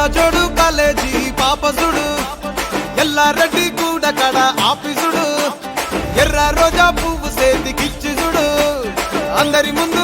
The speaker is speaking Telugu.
జోడు కాలేజీ పాపసుడు ఎల్లారెడ్డి కూడా కడ ఆఫీసుడు ఎర్ర రోజా పువ్వు సేతికిచ్చి చూడు అందరి ముందు